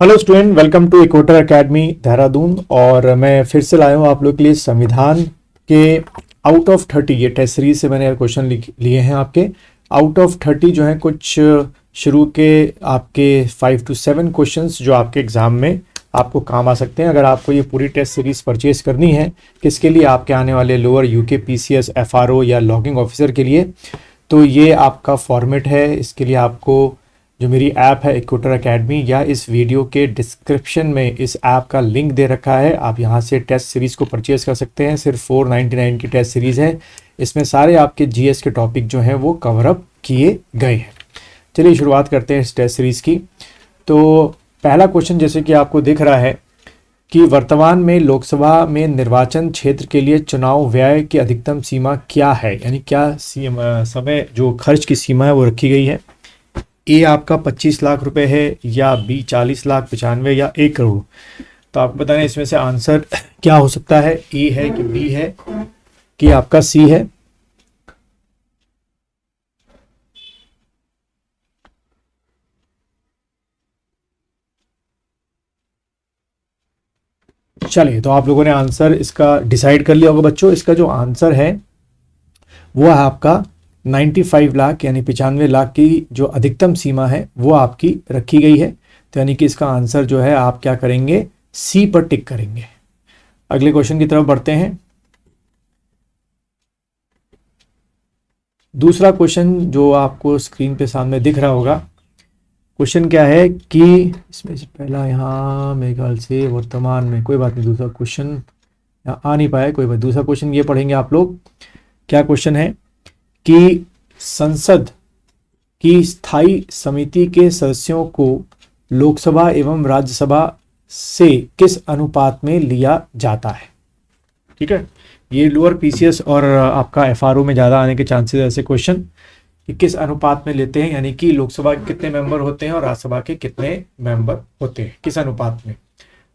Hello student, welcome to Equator Academy Dehradun. और मैं फिर से लाया हूँ आप लोग के लिए संविधान के आउट ऑफ 30, ये टेस्ट सीरीज से मैंने क्वेश्चन लिए हैं आपके। आउट ऑफ 30 जो है कुछ शुरू के आपके 5 to 7 क्वेश्चंस जो आपके एग्जाम में आपको काम आ सकते हैं। अगर आपको ये पूरी टेस्ट सीरीज परचेज करनी है किसके लिए, आपके आने वाले लोअर यूके पीसीएस एफआरओ या लॉगिंग ऑफिसर के लिए, तो ये आपका फॉर्मेट है। इसके लिए आपको जो मेरी ऐप है इक्वेटर एकेडमी, या इस वीडियो के डिस्क्रिप्शन में इस ऐप का लिंक दे रखा है। आप यहाँ से टेस्ट सीरीज़ को परचेज़ कर सकते हैं। सिर्फ 499 की टेस्ट सीरीज़ है। इसमें सारे आपके जीएस के टॉपिक जो हैं वो कवर अप किए गए हैं। चलिए शुरुआत करते हैं इस टेस्ट सीरीज़ की। तो पहला क्वेश्चन जैसे कि आपको दिख रहा है कि वर्तमान में लोकसभा में निर्वाचन क्षेत्र के लिए चुनाव व्यय की अधिकतम सीमा क्या है, यानी क्या समय जो खर्च की सीमा है वो रखी गई है। ए आपका 25 लाख रुपए है, या बी 40 लाख 95, या 1 करोड़। तो आपको बताना है इसमें से आंसर क्या हो सकता है, ए है कि बी है कि आपका सी है। चलिए, तो आप लोगों ने आंसर इसका डिसाइड कर लिया होगा बच्चों। इसका जो आंसर है वो है आपका 95 लाख, यानी 95 लाख की जो अधिकतम सीमा है वो आपकी रखी गई है। तो यानी कि इसका आंसर जो है आप क्या करेंगे, सी पर टिक करेंगे। अगले क्वेश्चन की तरफ बढ़ते हैं। दूसरा क्वेश्चन जो आपको स्क्रीन पे सामने दिख रहा होगा, क्वेश्चन क्या है कि इसमें से पहला यहाँ मेरे ख्याल से वर्तमान में, कोई बात नहीं, दूसरा क्वेश्चन यहाँ आ नहीं पाया, कोई बात। दूसरा क्वेश्चन ये पढ़ेंगे आप लोग। क्या क्वेश्चन है कि संसद की स्थायी समिति के सदस्यों को लोकसभा एवं राज्यसभा से किस अनुपात में लिया जाता है। ठीक है, ये लोअर पीसीएस और आपका एफआरओ में ज़्यादा आने के चांसेस ऐसे क्वेश्चन कि किस अनुपात में लेते हैं, यानी कि लोकसभा के कितने मेंबर होते हैं और राज्यसभा के कितने मेंबर होते हैं, किस अनुपात में।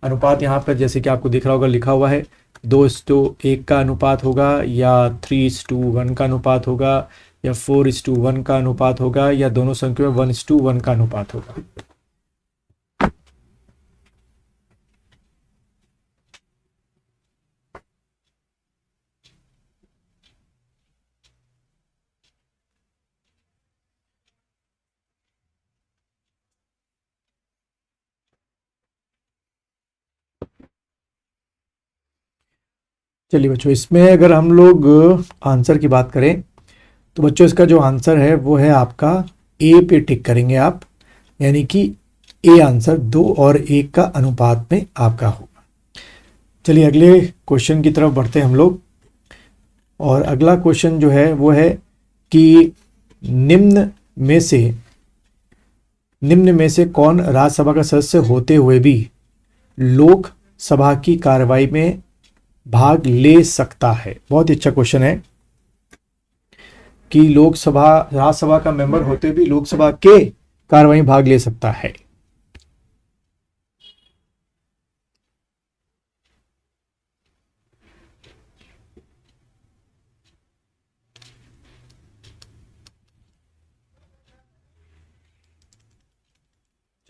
अनुपात यहाँ पर जैसे कि आपको दिख रहा होगा लिखा हुआ है 2:1 का अनुपात होगा, या 3:1 का अनुपात होगा, या 4:1 का अनुपात होगा, या दोनों संख्या में 1:1 का अनुपात होगा। चलिए बच्चों, इसमें अगर हम लोग आंसर की बात करें तो बच्चों इसका जो आंसर है वो है आपका ए पे टिक करेंगे आप, यानी कि ए आंसर 2 और 1 का अनुपात में आपका होगा। चलिए अगले क्वेश्चन की तरफ बढ़ते हैं हम लोग। और अगला क्वेश्चन जो है वो है कि निम्न में से कौन राज्यसभा का सदस्य होते हुए भी लोकसभा की कार्रवाई में भाग ले सकता है। बहुत ही अच्छा क्वेश्चन है कि राज्यसभा का मेंबर होते भी लोकसभा के कार्रवाई में भाग ले सकता है।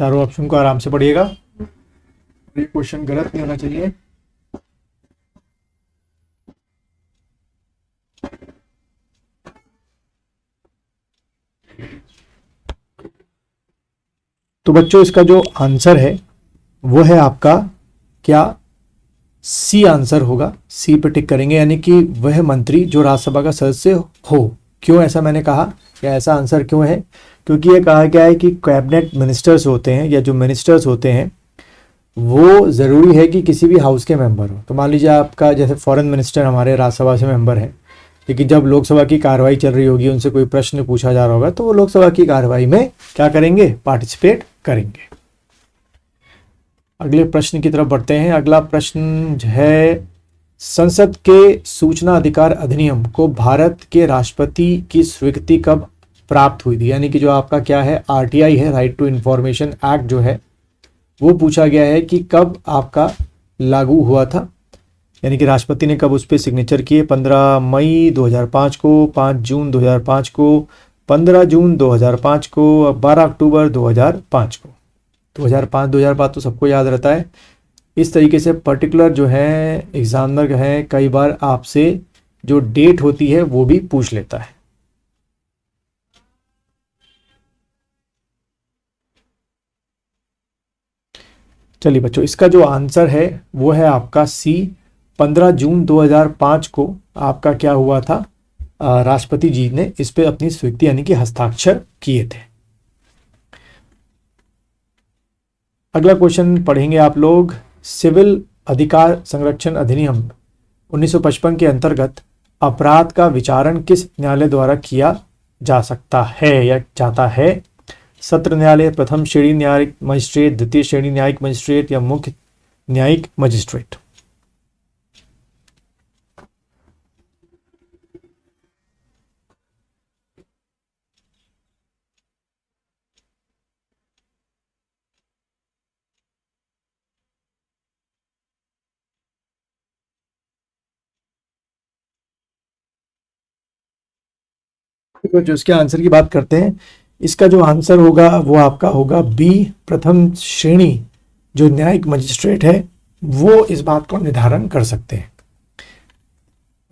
चारों ऑप्शन को आराम से पढ़िएगा, ये क्वेश्चन गलत नहीं होना चाहिए। तो बच्चों इसका जो आंसर है वो है आपका क्या, सी आंसर होगा। सी पे टिक करेंगे, यानी कि वह मंत्री जो राज्यसभा का सदस्य हो। क्यों ऐसा मैंने कहा, या ऐसा आंसर क्यों है, क्योंकि ये कहा गया है कि कैबिनेट मिनिस्टर्स होते हैं, या जो मिनिस्टर्स होते हैं वो ज़रूरी है कि किसी भी हाउस के मेंबर हो। तो मान लीजिए आपका जैसे फॉरेन मिनिस्टर हमारे राज्यसभा से मेंबर है, लेकिन जब लोकसभा की कार्रवाई चल रही होगी, उनसे कोई प्रश्न पूछा जा रहा होगा, तो वो लोकसभा की कार्रवाई में क्या करेंगे, पार्टिसिपेट करेंगे। अगले प्रश्न की तरफ बढ़ते हैं। अगला प्रश्न है, संसद के सूचना अधिकार अधिनियम को भारत के राष्ट्रपति की स्वीकृति कब प्राप्त हुई थी, यानी कि जो आपका क्या है आरटीआई है, राइट टू इंफॉर्मेशन एक्ट जो है वो पूछा गया है कि कब आपका लागू हुआ था, यानी कि राष्ट्रपति ने कब उस पर सिग्नेचर किए। 15 मई 2005 को, 5 जून 2005 को, 15 जून 2005 को, 12 अक्टूबर 2005 को। 2005 2005 तो सबको याद रहता है। इस तरीके से पर्टिकुलर जो है एग्जामिनर जो है कई बार आपसे जो डेट होती है वो भी पूछ लेता है। चलिए बच्चों, इसका जो आंसर है वो है आपका सी। 15 जून 2005 को आपका क्या हुआ था, राष्ट्रपति जी ने इस पे अपनी स्वीकृति यानी कि हस्ताक्षर किए थे। अगला क्वेश्चन पढ़ेंगे आप लोग। सिविल अधिकार संरक्षण अधिनियम 1955 के अंतर्गत अपराध का विचारण किस न्यायालय द्वारा किया जा सकता है या जाता है? सत्र न्यायालय, प्रथम श्रेणी न्यायिक मजिस्ट्रेट, द्वितीय श्रेणी न्यायिक मजिस्ट्रेट या मुख्य न्यायिक मजिस्ट्रेट? तो जो इसके आंसर की बात करते हैं, इसका जो आंसर होगा वो आपका होगा बी। प्रथम श्रेणी जो न्यायिक मजिस्ट्रेट है वो इस बात को निर्धारण कर सकते हैं।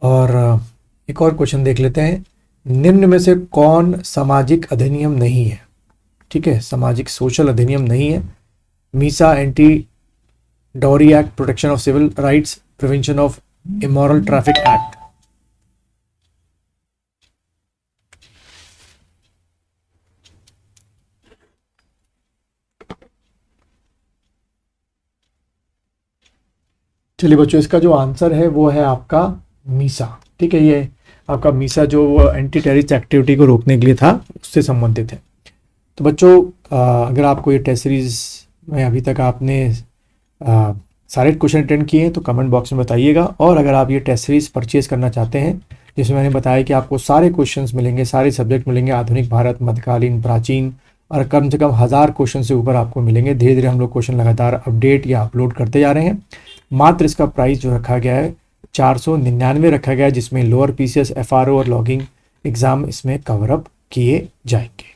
और एक और क्वेश्चन देख लेते हैं। निम्न में से कौन सामाजिक अधिनियम नहीं है? ठीक है, सामाजिक सोशल अधिनियम नहीं है। MISA, anti dowry act, protection of civil rights, prevention of immoral traffic act. चलिए बच्चों, इसका जो आंसर है वो है आपका मीसा। ठीक है, ये आपका मीसा जो एंटी टेररिस्ट एक्टिविटी को रोकने के लिए था, उससे संबंधित है। तो बच्चों, अगर आपको ये टेस्ट सीरीज में अभी तक आपने सारे क्वेश्चन अटेंड किए हैं तो कमेंट बॉक्स में बताइएगा। और अगर आप ये टेस्ट सीरीज परचेज करना चाहते हैं, जिसमें मैंने बताया कि आपको सारे क्वेश्चंस मिलेंगे, सारे सब्जेक्ट मिलेंगे, आधुनिक भारत, मध्यकालीन, प्राचीन, और कम से कम 1000 क्वेश्चन से ऊपर आपको मिलेंगे। धीरे धीरे हम लोग क्वेश्चन लगातार अपडेट या अपलोड करते जा रहे हैं। मात्र इसका प्राइस जो रखा गया है 499 रखा गया है, जिसमें लोअर पीसीएस, एफआरओ और लॉगिंग एग्ज़ाम इसमें कवर अप किए जाएंगे।